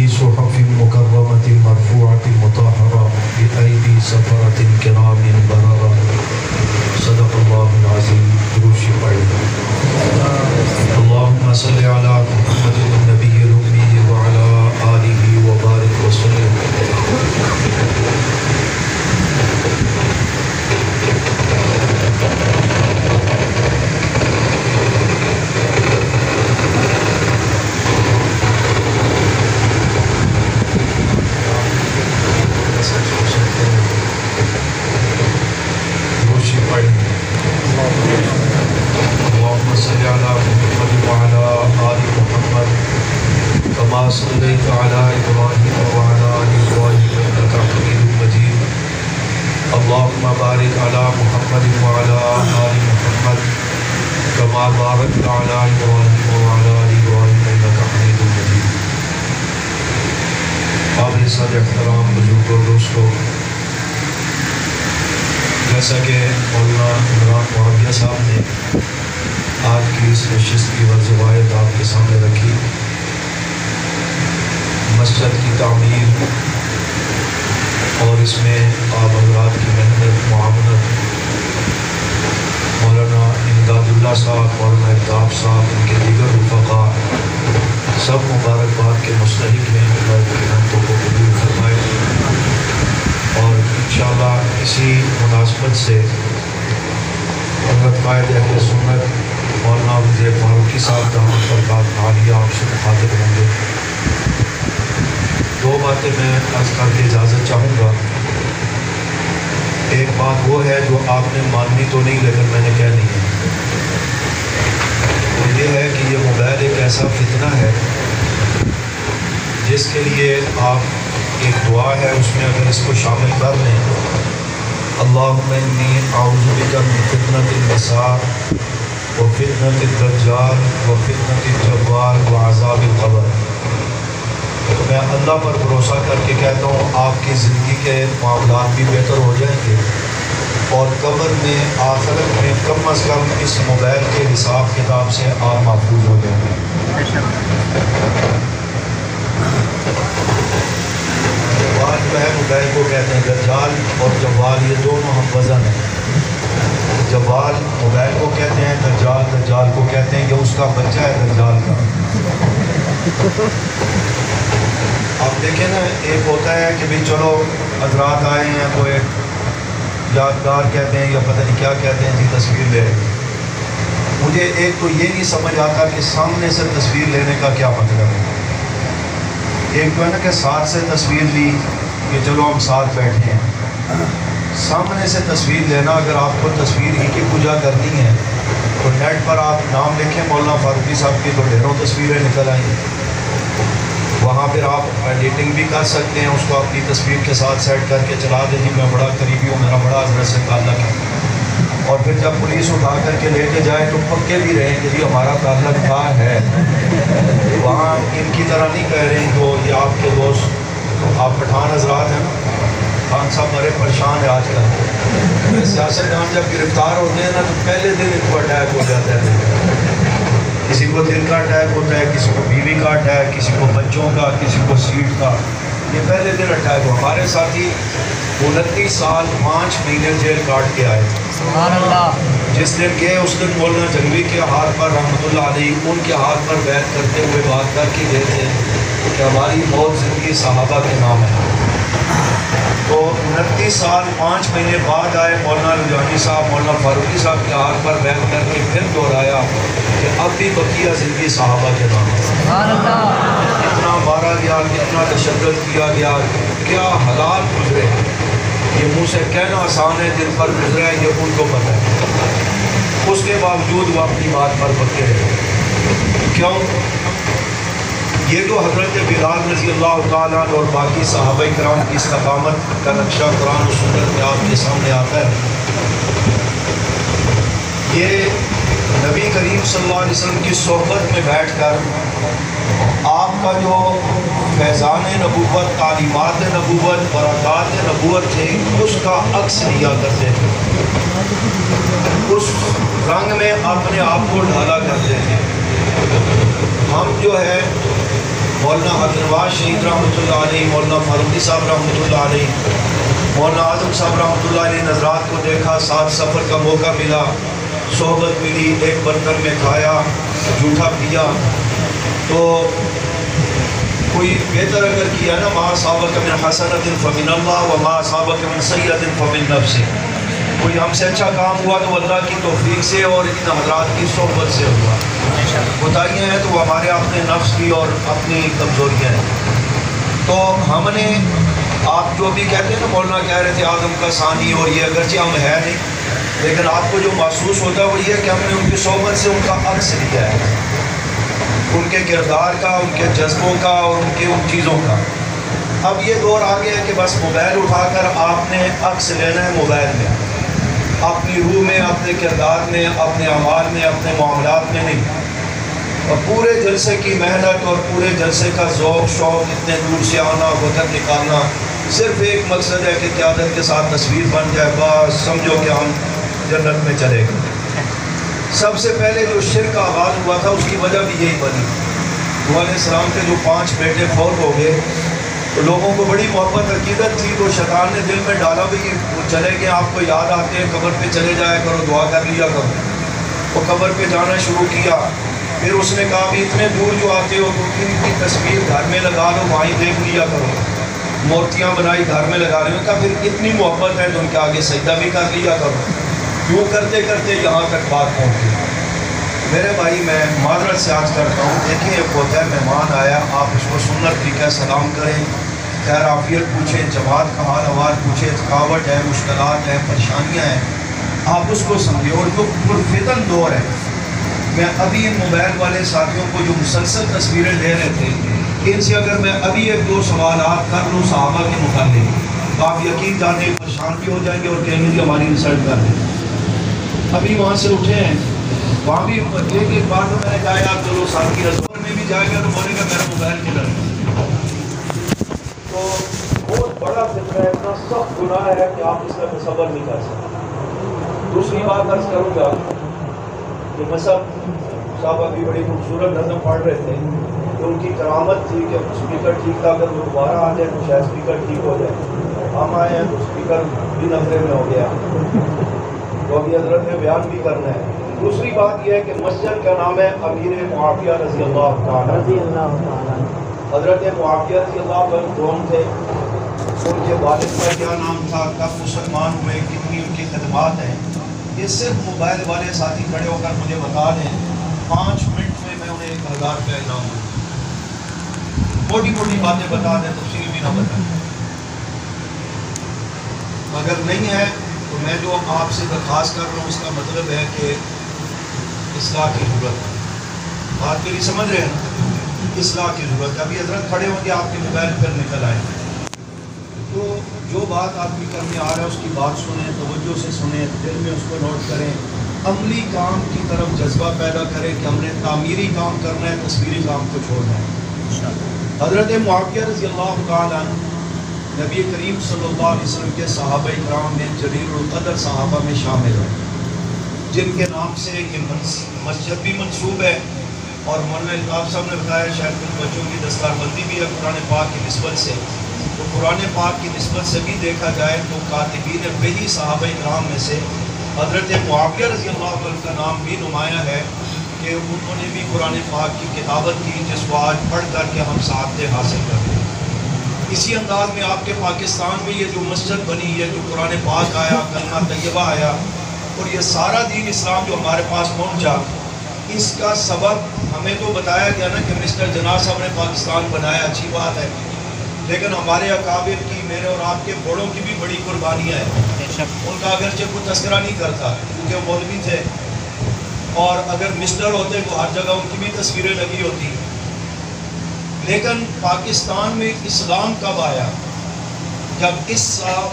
صحف مكرمة مرفوعة مطهرة بأيدي سفرة كرام بررة صدق الله العظيم. روشی پڑھیں. اللهم صل على محمد النبي الأمي وعلى آله وبارك وسلم. اللهم صل على محمد وعلى آل محمد كما صليت على إبراهيم وعلى آل إبراهيم إنك حميد مجيد. اللهم بارك على محمد وعلى آل محمد كما باركت على إبراهيم وعلى آل إبراهيم إنك حميد مجيد. قابل صدر احترام بزرگ و دوستوں، جیسا کہ مولانا عمران معاویہ صاحب نے آج کی اس نشست کی وضوایت آپ کے سامنے رکھی، مسجد کی تعمیر اور اس میں آپ حضرات کی محنت معاونت، مولانا امداد اللہ صاحب، مولانا الطاف صاحب، ان کے دیگر رفقاء سب مبارکباد کے مستحق ہیں. اللہ کی رحمتوں کو قبول فرمائے. اور انشاءاللہ اسی مناسبت سے حضرت قائد اہل سنت مولانا وزیر فاروقی صاحب دامت برکات عالیہ آپ سے مخاطب ہوں گے. دو باتیں میں عرض کر کے اجازت چاہوں گا. ایک بات وہ ہے جو آپ نے ماننی تو نہیں لیکن میں نے کہنی ہے، وہ یہ ہے کہ یہ موبائل ایک ایسا فتنہ ہے جس کے لیے آپ ایک دعا ہے، اس میں اگر اس کو شامل کر لیں، اللہم انی اعوذ بک من فتنۃ النساء وفتنۃ الدجال وفتنۃ الجبار وعذاب القبر. تو میں اللہ پر بھروسہ کر کے کہتا ہوں آپ کی زندگی کے معاملات بھی بہتر ہو جائیں گے اور قبر میں آخرت میں کم از کم اس موبائل کے حساب کتاب سے آپ محفوظ ہو جائیں گے. جوال جو ہے موبائل کو کہتے ہیں، دجال اور جوال یہ دونوں ہم وزن ہیں. جوال موبائل کو کہتے ہیں، دجال کو کہتے ہیں، یہ اس کا بچہ ہے دجال کا. آپ دیکھیں نا، ایک ہوتا ہے کہ بھئی چلو حضرات آئے ہیں تو ایک یادگار کہتے ہیں یا پتہ نہیں کیا کہتے ہیں، جی تصویر لے. مجھے ایک تو یہ نہیں سمجھ آتا کہ سامنے سے تصویر لینے کا کیا مطلب ہے. ایک تو ہے نا کہ ساتھ سے تصویر لی کہ چلو ہم ساتھ بیٹھے ہیں. سامنے سے تصویر لینا، اگر آپ کو تصویر ہی کی پوجا کرنی ہے تو نیٹ پر آپ نام لکھیں مولانا فاروقی صاحب کی تو ڈھیروں تصویریں نکل آئیں. وہاں پھر آپ ایڈیٹنگ بھی کر سکتے ہیں، اس کو اپنی تصویر کے ساتھ سیٹ کر کے چلا دیں، جی میں بڑا قریبی ہوں، میرا بڑا حضرت سے تعلق ہے. اور پھر جب پولیس اٹھا کر کے لے کے جائے تو پکے بھی رہیں کہ جی ہمارا تعلق تھا ہے. وہاں ان کی طرح نہیں کہہ رہے ہیں. تو یہ آپ کے دوست، آپ پٹھان حضرات ہیں نا، خان صاحب بڑے پریشان ہیں آج کل. سیاستدان جب گرفتار ہوتے ہیں نا تو پہلے دن ان کو اٹیک ہو جاتا ہے. کسی کو دل کا اٹیک ہوتا ہے، کسی کو بیوی کا اٹیک، کسی کو بچوں کا، کسی کو سیٹ کا. یہ پہلے دن اٹیک ہو. ہمارے ساتھی 29 سال 5 مہینے جیل کاٹ کے آئے. سبحان اللہ. جس دن گئے اس دن مولانا جنگوی کے ہاتھ پر رحمۃ اللہ علیہ ان کے ہاتھ پر بیعت کرتے ہوئے بات کر کے گئے تھے کہ ہماری موت زندگی صحابہ کے نام ہے. تو 29 سال 5 مہینے بعد آئے مولانا رجانی صاحب، مولانا فاروقی صاحب کے ہاتھ پر بیعت کر کے پھر دہرایا کہ اب بھی بقیہ زندگی صحابہ کے نام ہے. سبحان اللہ. کتنا مارا گیا، کتنا تشدد کیا گیا، کیا حالات گزرے. یہ منہ سے کہنا آسان ہے، دل پر گزرا ہے یہ ان کو پتہ ہے. اس کے باوجود وہ اپنی بات پر پکے رہے. کیوں؟ یہ جو حضرت بلال رضی اللہ تعالیٰ اور باقی صحابہ کرام کی استقامت کا نقشہ قرآن و سنت میں آپ کے سامنے آتا ہے، یہ نبی کریم صلی اللہ علیہ وسلم کی صحبت میں بیٹھ کر آپ کا جو فیضان نبوت، تعلیمات نبوت، برکات نبوت تھے اس کا عکس لیا کرتے تھے، اس رنگ میں اپنے آپ کو ڈھالا کرتے تھے. ہم جو ہے مولانا عبد الواحد شہید رحمۃ اللہ علیہ، مولانا فاروقی صاحب رحمۃ اللہ علیہ، مولانا اعظم صاحب رحمۃ اللہ علیہ نے حضرات کو دیکھا، ساتھ سفر کا موقع ملا، صحبت ملی، ایک برتن میں کھایا، جھوٹا پیا، تو کوئی بہتر اگر کیا نا، ما اصابک من حسنۃ فمن اللہ وما اصابک من سیئۃ فمن نفسک، کوئی ہم سے اچھا کام ہوا تو اللہ کی توفیق سے اور ان حضرات کی صحبت سے ہوا، کوتاہیاں ہیں تو وہ ہمارے اپنے نفس کی اور اپنی کمزوریاں ہیں۔ تو ہم نے آپ جو بھی کہتے ہیں نا، مولانا کہہ رہے تھے آدم کا ثانی، اور یہ اگرچہ ہم ہے نہیں، لیکن آپ کو جو محسوس ہوتا ہے وہ یہ ہے کہ ہم نے ان کی صحبت سے ان کا عکس لیا ہے، ان کے کردار کا، ان کے جذبوں کا اور ان چیزوں کا۔ اب یہ دور آ گیا ہے کہ بس موبائل اٹھا کر آپ نے عکس لینا ہے موبائل میں، اپنی روح میں، اپنے کردار میں، اپنے اعمال میں، اپنے معاملات میں نہیں، اور پورے جلسے کی محنت اور پورے جلسے کا ذوق شوق، اتنے دور سے آنا، وقت نکالنا، صرف ایک مقصد ہے کہ قیادت کے ساتھ تصویر بن جائے، بس سمجھو کہ ہم جنت میں چلے گئے۔ سب سے پہلے جو شرک کا آغاز ہوا تھا اس کی وجہ بھی یہی بنی۔ نوح علیہ السلام کے جو 5 بیٹے فوت ہو گئے تو لوگوں کو بڑی محبت عقیدت تھی، تو شیطان نے دل میں ڈالا بھی وہ چلے گئے، آپ کو یاد آتے ہیں، قبر پہ چلے جایا کرو، دعا کر لیا کرو۔ وہ قبر پہ جانا شروع کیا، پھر اس نے کہا بھی اتنے دور جو آتے ہو تو ان کی تصویر گھر میں لگا لو، وہیں دیکھ لیا کرو، مورتیاں بنائی گھر میں لگا رہے ہو، کہا پھر اتنی محبت ہے تو ان کے آگے سجدہ بھی کر لیا کرو۔ یوں کرتے کرتے یہاں تک بات پہنچ گئی۔ میرے بھائی میں معذرت سے عرض کرتا ہوں، دیکھیں ایک ہوتا ہے مہمان آیا، آپ اس کو سنت طریقہ ہے سلام کریں، خیر عافیت پوچھیں، جماعت کا حال احوال پوچھیں، تھکاوٹ ہے، مشکلات ہیں، پریشانیاں ہیں، آپ اس کو سمجھیں۔ اور جو پرفتن دور ہے، میں ابھی ان موبائل والے ساتھیوں کو جو مسلسل تصویریں لے رہے تھے، ان سے اگر میں ابھی 1-2 سوالات کر لوں صحابہ کے متعلق، آپ یقین جانے پریشان بھی ہو جائیں گے اور کہیں گے کہ ہماری ریسرچ کر دیں۔ ابھی وہاں سے اٹھے ہیں، وہاں بھی ایک بار تو میں نے کہا یار چلو ساتھی رسول میں بھی جائے گا تو بولے گا میرا موبائل کدھر ہے۔ تو بہت بڑا فطرہ ہے، اتنا سخت گناہ ہے کہ آپ اس کا تصور نہیں کر سکتے۔ دوسری بات عرض کروں گا کہ صاحب ابھی بڑی خوبصورت نظم پڑھ رہے تھے کہ ان کی کرامت تھی کہ اسپیکر ٹھیک تھا، اگر وہ دوبارہ آ جائے تو شاید اسپیکر ٹھیک ہو جائے۔ ہم آئے ہیں تو اسپیکر بھی نظرے میں ہو گیا، تو ابھی حضرت نے بیان بھی کرنا ہے۔ دوسری بات یہ ہے کہ مسجد کا نام ہے امیر معاویہ رضی اللہ تعالیٰ۔ حضرت معاویہ رضی اللہ عنہ کون تھے، ان کے والد کا کیا نام تھا، کب مسلمان ہوئے، کتنی ان کی خدمات ہیں، یہ صرف موبائل والے ساتھی کھڑے ہو کر مجھے بتا دیں، 5 منٹ میں میں انہیں 1000 روپے انعام دوں۔ موٹی موٹی باتیں بتا دیں، تفصیل بھی نہ بتائیں۔ اگر نہیں ہے تو میں جو آپ سے درخواست کر رہا ہوں اس کا مطلب ہے کہ اصلاح کی ضرورت ہے۔ بات میری سمجھ رہے ہیں، اصلاح کی ضرورت ہے۔ ابھی حضرت کھڑے ہوں گے، آپ کے موبائل پر نکل آئیں، تو جو بات آپ کی کرنے آ رہا ہے اس کی بات سنیں، توجہ سے سنیں، دل میں اس کو نوٹ کریں، عملی کام کی طرف جذبہ پیدا کریں کہ ہم نے تعمیری کام کرنا ہے، تصویری کام کو چھوڑنا ہے۔ حضرت معاویہ رضی اللہ تعالیٰ نبی کریم صلی اللہ علیہ وسلم کے صحابہ کرام میں جلیل القدر صحابہ میں شامل ہیں، جن کے نام سے یہ مسجد بھی منسوب ہے، اور مولانا الطاف صاحب نے بتایا شاید کچھ بچوں کی دستار بندی بھی ہے قرآن پاک کی نسبت سے۔ تو قرآن پاک کی نسبت سے بھی دیکھا جائے تو کاتبین وحی صحابہ کرام میں سے حضرت معاویہ رضی اللہ عنہ کا نام بھی نمایاں ہے کہ انہوں نے بھی قرآن پاک کی کتابت کی، جس کو آج پڑھ کر کے ہم سعادتیں حاصل کرتے ہیں۔ اسی انداز میں آپ کے پاکستان میں یہ جو مسجد بنی ہے، جو قرآن پاک آیا، کلمہ طیبہ آیا، اور یہ سارا دین اسلام جو ہمارے پاس پہنچا، اس کا سبب ہمیں تو بتایا گیا نا کہ مسٹر جناح صاحب نے پاکستان بنایا، اچھی بات ہے، لیکن ہمارے اکابر کی، میرے اور آپ کے بڑوں کی بھی بڑی قربانیاں ہیں۔ ان کا اگرچہ کوئی تذکرہ نہیں کرتا کیونکہ وہ مولوی تھے، اور اگر مسٹر ہوتے تو ہر جگہ ان کی بھی تصویریں لگی ہوتی۔ لیکن پاکستان میں اسلام کب آیا؟ جب اس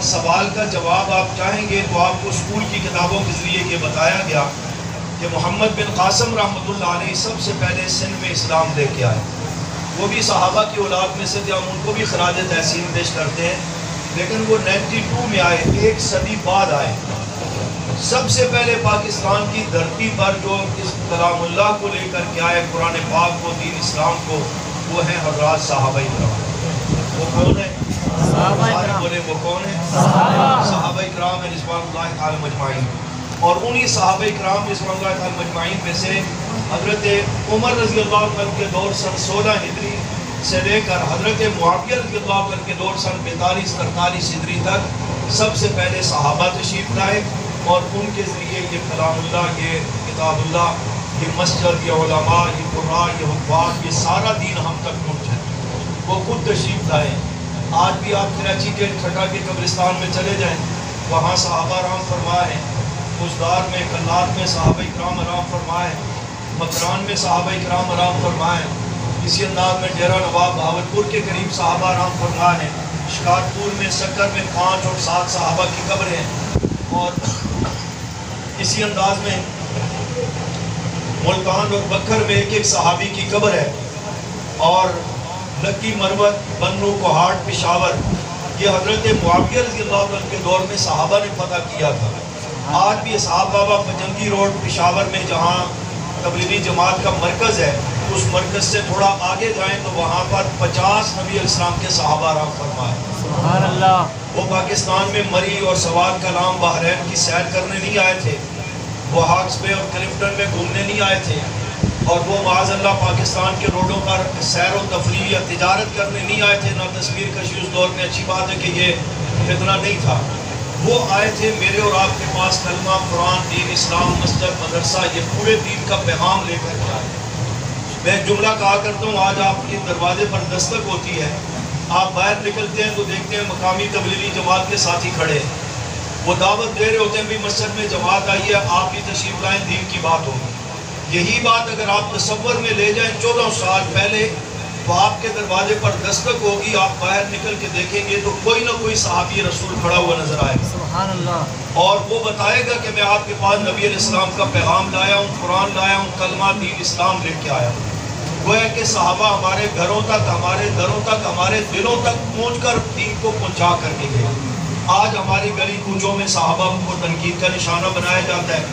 سوال کا جواب آپ چاہیں گے تو آپ کو اسکول کی کتابوں کے ذریعے یہ بتایا گیا کہ محمد بن قاسم رحمۃ اللہ علیہ سب سے پہلے سندھ میں اسلام لے کے آئے۔ وہ بھی صحابہ کی اولاد میں سے تھے، ہم ان کو بھی خراج تحسین پیش کرتے ہیں، لیکن وہ 92 میں آئے، 1 صدی بعد آئے۔ سب سے پہلے پاکستان کی دھرتی پر جو اس کلام اللہ کو لے کر کے آئے، قرآن پاک کو، دین اسلام کو، وہ ہیں حضرات صحابہ کرام. وہ کون ہیں؟ صحابہ. بولے وہ کون ہیں؟ صحابہ کرام رضوان اللہ تعالی مجمعین. اور انہی صحابہ کرام رضوان اللہ تعالی مجمعین میں سے حضرت عمر رضی اللہ عنہ کے دور سن 16 ہجری سے لے کر حضرت معاویہ رضی اللہ عنہ کے دور سن 45-43 ہجری تک سب سے پہلے صحابہ تشریف لائے، اور ان کے ذریعے یہ کلام اللہ، یہ کتاب اللہ، یہ مسجد، یہ علماء، یہ قراء، یہ حفاظ، یہ سارا دین ہم تک پہنچا. وہ خود تشریف لائے. آج بھی آپ کراچی کے ٹھٹا کے قبرستان میں چلے جائیں، وہاں صحابہ آرام فرمائے ہیں. بزدار میں، کلات میں صحابہ کرام آرام فرمائے، مکران میں صحابہ کرام آرام فرمائے. اسی انداز میں ڈیرہ نواب بہاولپور کے قریب صحابہ آرام فرمائے ہیں. شکارپور میں، سکر میں 5 اور 7 صحابہ کی قبریں ہیں. اور اسی انداز میں ملتان اور بکر میں ایک صحابی کی قبر ہے. اور لکی مروت، بنو کوہاٹ، پشاور، یہ حضرت معاویہ رضی اللہ عنہ کے دور میں صحابہ نے فتح کیا تھا. آج بھی اسحاق بابا پجنگی روڈ پشاور میں جہاں تبلیغی جماعت کا مرکز ہے، اس مرکز سے تھوڑا آگے جائیں تو وہاں پر 50 نبی علیہ السلام کے صحابہ آرام فرمائے. سبحان اللہ. وہ پاکستان میں مری اور سوات کلام بحرین کی سیر کرنے نہیں آئے تھے، وہ ہاکس بے اور کلفٹن میں گھومنے نہیں آئے تھے، اور وہ معاذ اللہ پاکستان کے روڈوں پر سیر و تفریح یا تجارت کرنے نہیں آئے تھے، نہ تصویر کشی. اس دور میں اچھی بات ہے کہ یہ فتنہ نہیں تھا. وہ آئے تھے میرے اور آپ کے پاس کلمہ، قرآن، دین، اسلام، مسجد، مدرسہ، یہ پورے دین کا پیغام لے کر کے آئے. میں ایک جملہ کہا کرتا ہوں، آج آپ کے دروازے پر دستک ہوتی ہے، آپ باہر نکلتے ہیں تو دیکھتے ہیں مقامی تبلیغی جماعت کے ساتھی کھڑے ہیں. وہ دعوت دے رہے ہوتے ہیں بھی مسجد میں جماعت آئی ہے، آپ بھی تشریف لائیں، دین کی بات ہوگی. یہی بات اگر آپ تصور میں لے جائیں 14 سال پہلے، تو آپ کے دروازے پر دستک ہوگی، آپ باہر نکل کے دیکھیں گے تو کوئی نہ کوئی صحابی رسول کھڑا ہوا نظر آئے گا. سبحان اللہ. اور وہ بتائے گا کہ میں آپ کے پاس نبی علیہ السلام کا پیغام لایا ہوں، قرآن لایا ہوں، کلمہ، دین، اسلام لے کے آیا ہوں. گویا کہ صحابہ ہمارے گھروں تک، ہمارے دروں تک، ہمارے دلوں تک پہنچ کر دین کو پہنچا کر کے گئے. آج ہماری گلی کوچوں میں صحابہ کو تنقید کا نشانہ بنایا جاتا ہے.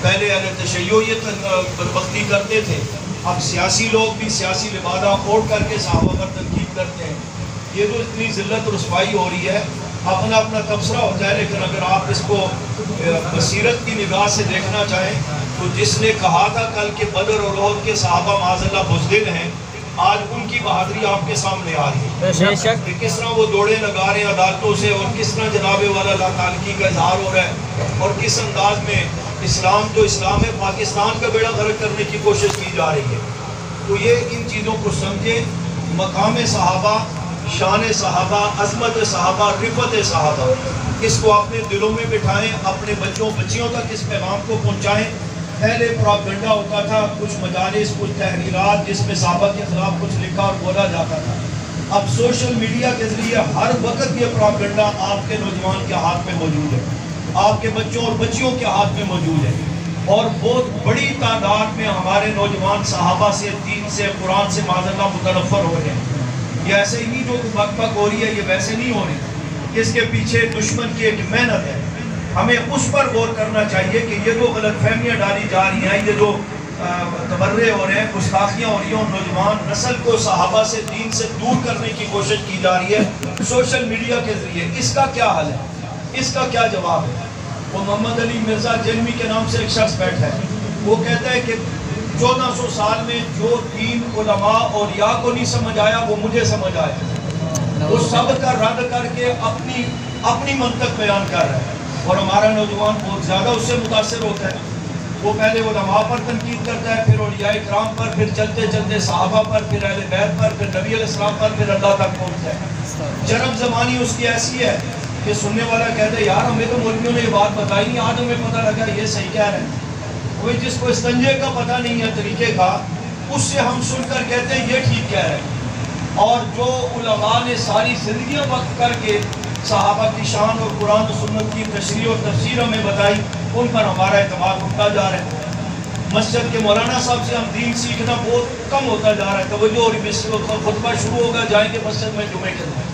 پہلے اہل تشیع یہ بدبختی کرتے تھے، اب سیاسی لوگ بھی سیاسی لبادہ اوڑھ کر کے صحابہ پر تنقید کرتے ہیں. یہ تو اتنی ذلت و رسوائی ہو رہی ہے. اپنا اپنا تبصرہ ہوتا ہے، لیکن اگر آپ اس کو بصیرت کی نگاہ سے دیکھنا چاہیں تو جس نے کہا تھا کل کے بدر اور احد کے صحابہ معاذ اللہ بزدل ہیں، آج ان کی بہادری آپ کے سامنے آ رہی ہے کہ کس طرح وہ دوڑے لگا رہے ہیں عدالتوں سے، اور کس طرح جناب والا اللہ تعالیٰ کا اظہار ہو رہا ہے، اور کس انداز میں اسلام تو اسلام ہے، پاکستان کا بیڑا غرق کرنے کی کوشش کی جا رہی ہے. تو یہ ان چیزوں کو سمجھیں. مقام صحابہ، شان صحابہ، عظمت صحابہ، رفت صحابہ، اس کو اپنے دلوں میں بٹھائیں، اپنے بچوں بچیوں تک اس پیغام کو پہنچائیں. پہلے پراپگنڈا ہوتا تھا، کچھ مجالس، کچھ تحریرات جس میں صحابہ کے خلاف کچھ لکھا اور بولا جاتا تھا. اب سوشل میڈیا کے ذریعے ہر وقت یہ پراپگنڈا آپ کے نوجوان کے ہاتھ میں موجود ہے، آپ کے بچوں اور بچیوں کے ہاتھ میں موجود ہے. اور بہت بڑی تعداد میں ہمارے نوجوان صحابہ سے، دین سے، قرآن سے معاذ اللہ متنفر ہو رہے ہیں. یہ ایسے ہی نہیں جو بک بک ہو رہی ہے، یہ ویسے نہیں ہو رہی. اس کے پیچھے دشمن کی ایک محنت ہے. ہمیں اس پر غور کرنا چاہیے کہ یہ جو غلط فہمیاں ڈالی جا رہی ہیں، یہ جو تبرے ہو رہے ہیں، گستاخیاں ہو رہی ہیں، نوجوان نسل کو صحابہ سے، دین سے دور کرنے کی کوشش کی جا رہی ہے سوشل میڈیا کے ذریعے. اس کا کیا حل ہے؟ اس کا کیا جواب ہے؟ وہ محمد علی مرزا جنوی کے نام سے ایک شخص بیٹھا ہے، وہ کہتا ہے کہ 1400 سال میں جو دین علماء اولیاء کو نہیں سمجھ آیا وہ مجھے سمجھ آیا. وہ سب کا رد کر کے اپنی منطق بیان کر رہا ہے، اور ہمارا نوجوان بہت زیادہ اس سے متاثر ہوتا ہے. وہ پہلے علماء پر تنقید کرتا ہے، پھر اولیاء کرام پر، پھر چلتے چلتے صحابہ پر، پھر اہل بیت پر، پھر نبی علیہ السلام پر، پھر اللہ تک پہنچتا ہے. جنب زمانی اس کی ایسی ہے کہ سننے والا کہتا ہے یار ہمیں تو مولویوں نے یہ بات بتائی نہیں، آج ہمیں پتہ لگا یہ صحیح کہہ رہے ہیں. کوئی جس کو استنجے کا پتہ نہیں ہے طریقے کا، اس سے ہم سن کر کہتے ہیں یہ ٹھیک کہہ رہے ہیں. اور جو علماء نے ساری زندگیاں وقف کر کے صحابہ کی شان اور قرآن و سنت کی تشریح اور تفسیر ہمیں بتائی، ان پر ہمارا اعتماد اٹھتا جا رہا ہے. مسجد کے مولانا صاحب سے ہم دین سیکھنا بہت کم ہوتا جا رہا ہے. توجہ اور خطبہ شروع ہوگا، جائیں گے مسجد میں جمعے کے دن،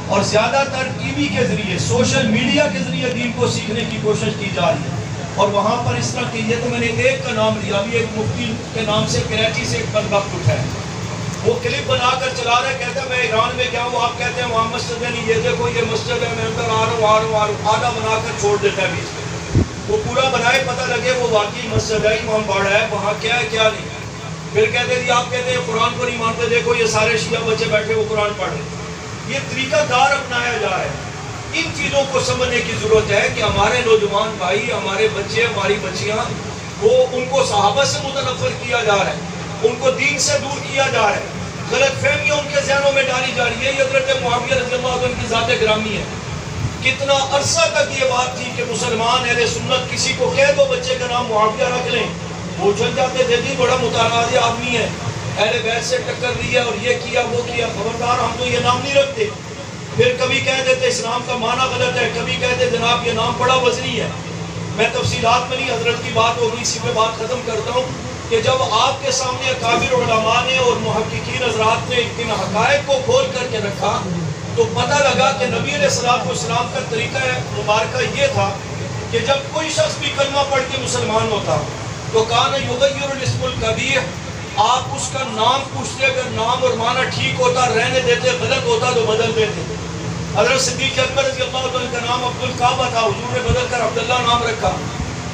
اور زیادہ تر ٹی وی کے ذریعے، سوشل میڈیا کے ذریعے دین کو سیکھنے کی کوشش کی جا رہی ہے. اور وہاں پر اس طرح کی، یہ تو میں نے ایک کا نام لیا، ابھی ایک مفتی کے نام سے کراچی سے ایک بدبخت اٹھا ہے، وہ کلپ بنا کر چلا رہے، کہتا ہے میں ایران میں گیا ہوں، آپ کہتے ہیں وہاں مسجد ہے نہیں، یہ دیکھو یہ مسجد ہے، میں اندر آ رہا ہوں، آدھا بنا کر چھوڑ دیتا ہے بیچ میں، وہ پورا بنائے پتہ لگے وہ واقعی مسجد ہے، امام باڑا ہے، وہاں کیا ہے کیا نہیں. پھر کہتے جی آپ کہتے ہیں قرآن کو نہیں مانتے، دیکھو یہ سارے شیعہ بچے بیٹھے وہ قرآن پڑھ رہے ہیں. یہ طریقہ کار اپنایا جا رہا ہے. ان چیزوں کو سمجھنے کی ضرورت ہے کہ ہمارے نوجوان بھائی، ہمارے بچے، ہماری بچیاں، وہ ان کو صحابہ سے متنفر کیا جا رہا ہے، ان کو دین سے دور کیا جا رہا ہے، غلط فہمیاں ان کے ذہنوں میں ڈالی جا رہی ہے. یہ حضرت معاویہ رضی اللہ عنہ کی ذات گرامی ہے. کتنا عرصہ تک یہ بات تھی کہ مسلمان اہل سنت کسی کو کہہ دو بچے کا نام معاویہ رکھ لیں، وہ چل جاتے تھے جی بڑا متنازع آدمی ہے، اہل بیت سے ٹکر لی ہے اور یہ کیا وہ کیا، خبردار ہم تو یہ نام نہیں رکھتے. پھر کبھی کہہ دیتے اسلام کا معنی غلط ہے، کبھی کہتے جناب یہ نام بڑا وزنی ہے. میں تفصیلات میں نہیں، حضرت کی بات ہوگی، اسی پہ بات ختم کرتا ہوں کہ جب آپ کے سامنے اکابر علماء نے اور محققین حضرات نے ان حقائق کو کھول کر کے رکھا تو پتہ لگا کہ نبی علیہ السلام کا طریقہ مبارکہ یہ تھا کہ جب کوئی شخص بھی کلمہ پڑھ کے مسلمان ہوتا تو کان یغیر الاسم الکبیح، آپ اس کا نام پوچھتے، اگر نام اور معنی ٹھیک ہوتا رہنے دیتے، غلط ہوتا تو بدل دیتے. حضرت صدیق اکبر رضی اللہ عنہ کا نام عبدالکعبہ تھا، حضور نے بدل کر عبداللہ نام رکھا.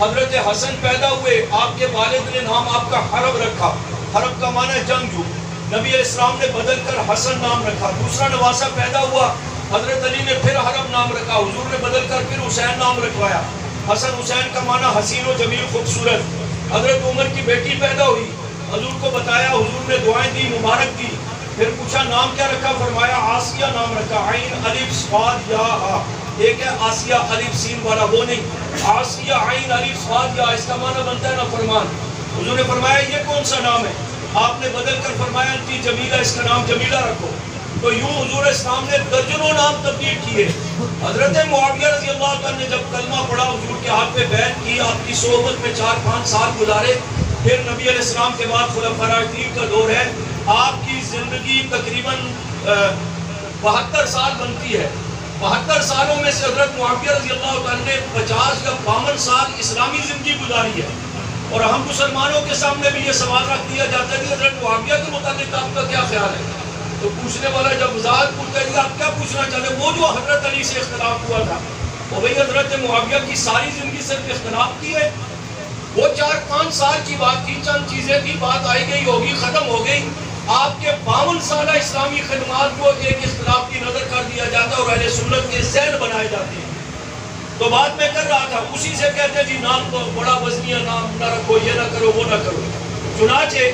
حضرت حسن پیدا ہوئے، آپ کے والد نے نام آپ کا حرب رکھا، حرب کا معنی ہے جنگجو، نبی علیہ السلام نے بدل کر حسن نام رکھا. دوسرا نواسہ پیدا ہوا، حضرت علی نے پھر حرب نام رکھا، حضور نے بدل کر پھر حسین نام رکھوایا. حسن حسین کا معنی حسین و جمیل خوبصورت. حضرت عمر کی بیٹی پیدا ہوئی، حضور کو بتایا، حضور نے دعائیں دی، مبارک دی. پھر پوچھا نام کیا رکھا، فرمایا آسیہ نام رکھا، عین الف صاد یا ہا. ایک ہے آسیہ الف سین والا، وہ نہیں، آسیہ عین الف صاد یا، اس کا معنی بنتا ہے نا فرمان. حضور نے فرمایا یہ کون سا نام ہے، آپ نے بدل کر فرمایا انتی جمیلہ، اس کا نام جمیلہ رکھو. تو یوں حضور اسلام نے درجنوں نام تبدیل کیے. حضرت معاویہ رضی اللہ عنہ نے جب کلمہ پڑھا، حضور کے ہاتھ پہ بیعت کی، آپ کی صحبت میں 4-5 سال گزارے. پھر نبی علیہ السلام کے بعد خلفاء راشدین کا دور ہے، آپ کی زندگی تقریباً 72 سال بنتی ہے. 72 سالوں میں سے حضرت معاویہ رضی اللہ عنہ نے 50 یا 52 سال اسلامی زندگی گزاری ہے. اور ہم مسلمانوں کے سامنے بھی یہ سوال رکھ دیا جاتا ہے کہ حضرت معاویہ کے متعلق آپ کا کیا خیال ہے. تو پوچھنے والا جب وضاحت پوچھتا ہے کہ آپ کیا پوچھنا چاہتے ہیں، وہ جو حضرت علی سے اختلاف ہوا تھا، وہ بھئی حضرت معاویہ کی ساری زندگی صرف اختلاف کی ہے، وہ 4-5 سال کی بات تھی، چند چیزیں تھی، بات آئی گئی ہوگی، ختم ہو گئی. آپ کے 52 سالہ اسلامی خدمات کو ایک اختلاف کی نظر کر دیا جاتا ہے اور اہل سنت کے ذہن بنائے جاتے ہیں. تو بات میں کر رہا تھا، اسی سے کہتے ہیں جی نام تو بڑا وزنی ہے، نام نہ رکھو، یہ نہ کرو، وہ نہ کرو. چنانچہ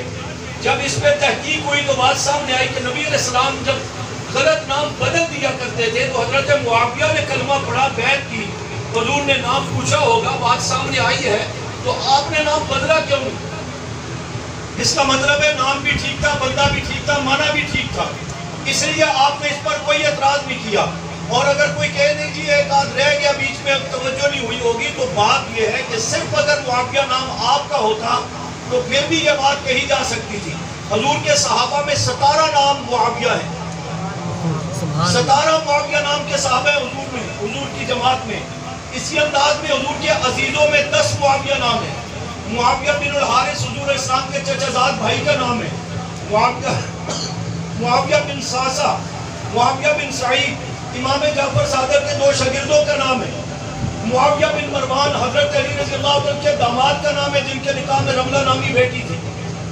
جب اس پہ تحقیق ہوئی تو بات سامنے آئی کہ نبی علیہ السلام جب غلط نام بدل دیا کرتے تھے تو حضرت معاویہ نے کلمہ پڑھا، بیعت کی، حضور نے نام پوچھا ہوگا، بات سامنے آئی ہے، تو آپ نے نام بدلا کیوں نہیں؟ اس کا مطلب ہے نام بھی ٹھیک تھا، بندہ بھی ٹھیک تھا، معنی بھی ٹھیک تھا، اس لیے آپ نے اس پر کوئی اعتراض نہیں کیا. اور اگر کوئی کہے نہیں جی ایک آدھ رہ گیا بیچ میں، توجہ نہیں ہوئی ہوگی، تو بات یہ ہے کہ صرف اگر معاویہ نام آپ کا ہوتا تو پھر بھی یہ بات کہی جا سکتی تھی. حضور کے صحابہ میں 17 نام معاویہ ہیں، 17 معاویہ نام کے صحابہ ہیں حضور میں، حضور کی جماعت میں. اسی انداز میں حضور کے عزیزوں میں 10 معاویہ نام ہیں. معاویہ بن الحارث حضور اسلام کے چچا زاد بھائی کا نام ہے. معاویہ بن ساسا، معاویہ بن سعید امام جعفر صادق کے 2 شاگردوں کا نام ہے. معاویہ بن مروان حضرت علی رضی اللہ عنہ کے داماد کا نام ہے، جن کے نکاح میں رملہ نامی بیٹی تھی.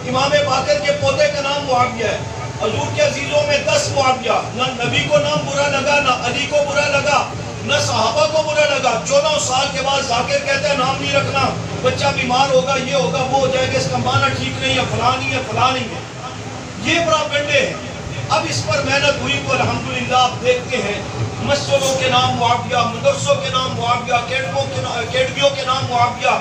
امام باقر کے پوتے کا نام معاویہ ہے. حضور کے عزیزوں میں 10 معاویہ. نہ نبی کو نام برا لگا، نہ علی کو برا لگا، نہ صحابہ کو برا لگا. 14 سال کے بعد ذاکر کہتے ہیں نام نہیں رکھنا، بچہ بیمار ہوگا، یہ ہوگا، وہ ہو جائے گا، اس کا معنی ٹھیک نہیں ہے، فلاں نہیں ہے، فلاں نہیں ہے. یہ پراپگنڈے ہیں. اب اس پر محنت ہوئی تو الحمدللہ آپ دیکھتے ہیں مسجدوں کے نام معاویہ، مدرسوں کے نام معاویہ، اکیڈمیوں کے نام معاویہ،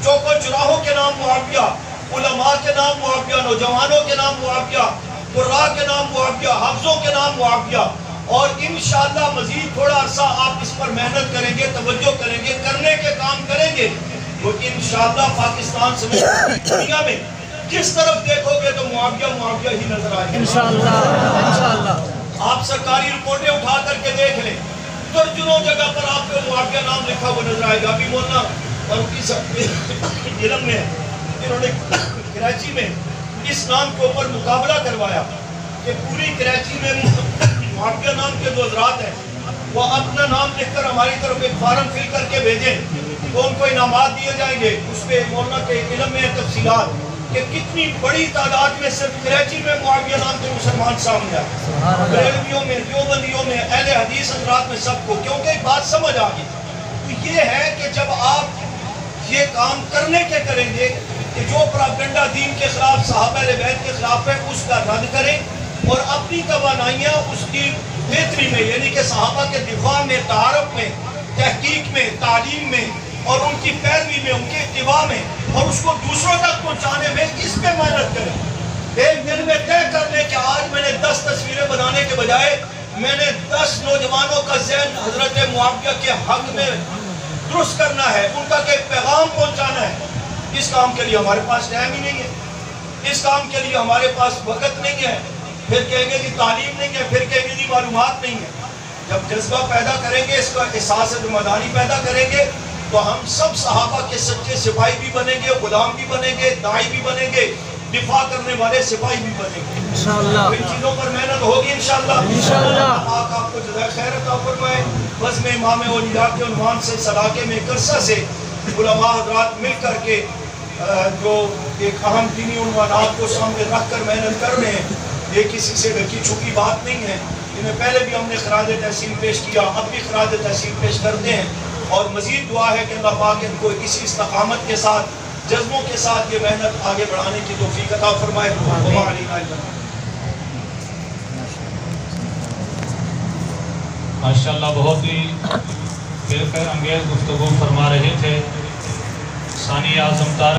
چوک و چراہوں کے نام معاویہ، علماء کے نام معاویہ، نوجوانوں کے نام معاویہ، قراء کے نام معاویہ، حافظوں کے نام معاویہ. اور انشاءاللہ مزید تھوڑا عرصہ آپ اس پر محنت کریں گے، توجہ کریں گے، کرنے کے کام کریں گے تو انشاءاللہ پاکستان سمیت دنیا میں جس طرف دیکھو گے تو معاویہ معاویہ ہی نظر آئے گا انشاءاللہ. آپ سرکاری رپورٹیں اٹھا کر کے دیکھ لیں، درجنوں جگہ پر آپ کو معاویہ نام لکھا ہوا نظر آئے گا. ابھی مولانا فاروقی صاحب علم میں انہوں نے کراچی میں اس نام کے اوپر مقابلہ کروایا کہ پوری کراچی میں معاویہ نام کے جو حضرات ہیں وہ اپنا نام لکھ کر ہماری طرف ایک فارم فل کر کے بھیجیں تو ان کو انعامات دیے جائیں گے. اس پہ مولانا کے علم میں تفصیلات کہ کتنی بڑی تعداد میں صرف کراچی میں معاویہ نام کے مسلمان سامنے آئے, بریلویوں میں, دیوبندیوں میں, اہل حدیث حضرات میں, سب کو, کیونکہ ایک بات سمجھ آ گئی. تو یہ ہے کہ جب آپ یہ کام کرنے کے کریں گے کہ جو پراپگنڈا دین کے خلاف, صحابہ اہل بیت کے خلاف ہے, اس کا رد کریں اور اپنی توانائیاں اس کی بہتری میں, یعنی کہ صحابہ کے دفاع میں, تعارف میں, تحقیق میں, تعلیم میں اور ان کی پیروی میں, ان کے اتباع میں اور اس کو دوسروں تک پہنچانے میں اس پہ محنت کریں. ایک دن میں طے کر لیں کہ آج میں نے 10 تصویریں بنانے کے بجائے میں نے 10 نوجوانوں کا ذہن حضرت معاویہ کے حق میں درست کرنا ہے, ان کا ایک پیغام پہنچانا ہے. اس کام کے لیے ہمارے پاس ٹائم ہی نہیں ہے, اس کام کے لیے ہمارے پاس وقت نہیں ہے. پھر کہیں گے کہ تعلیم نہیں ہے, پھر کہیں گے کہ معلومات نہیں ہے. جب جذبہ پیدا کریں گے, اس کا احساس ذمہ داری پیدا کریں گے تو ہم سب صحابہ کے سچے سپاہی بھی بنیں گے, غلام بھی بنیں گے, داعی بھی بنیں گے, دفاع کرنے والے سپاہی بھی بنیں گے. انشاءاللہ ان چیزوں پر محنت ہوگی انشاءاللہ. پاک آپ کو جزائے خیر عطا فرمائے. بس میں امام اولیاء کے عنوان سے سلاکے میں قرصہ سے علماء حضرات مل کر کے جو ایک اہم دینی عنوانات کو سامنے رکھ کر محنت کر رہے ہیں, یہ کسی سے ڈھکی چھپی بات نہیں ہے. انہیں پہلے بھی ہم نے خراج تحسین پیش کیا, اب بھی خراج تحسین پیش کرتے ہیں اور مزید دعا ہے کہ اللہ پاک ان کو اسی استقامت کے ساتھ, جذبوں کے ساتھ یہ محنت آگے بڑھانے کی توفیق عطا فرمائے. ماشاءاللہ بہت ہی خیر انگیز گفتگو فرما رہے تھے ثانی اعظم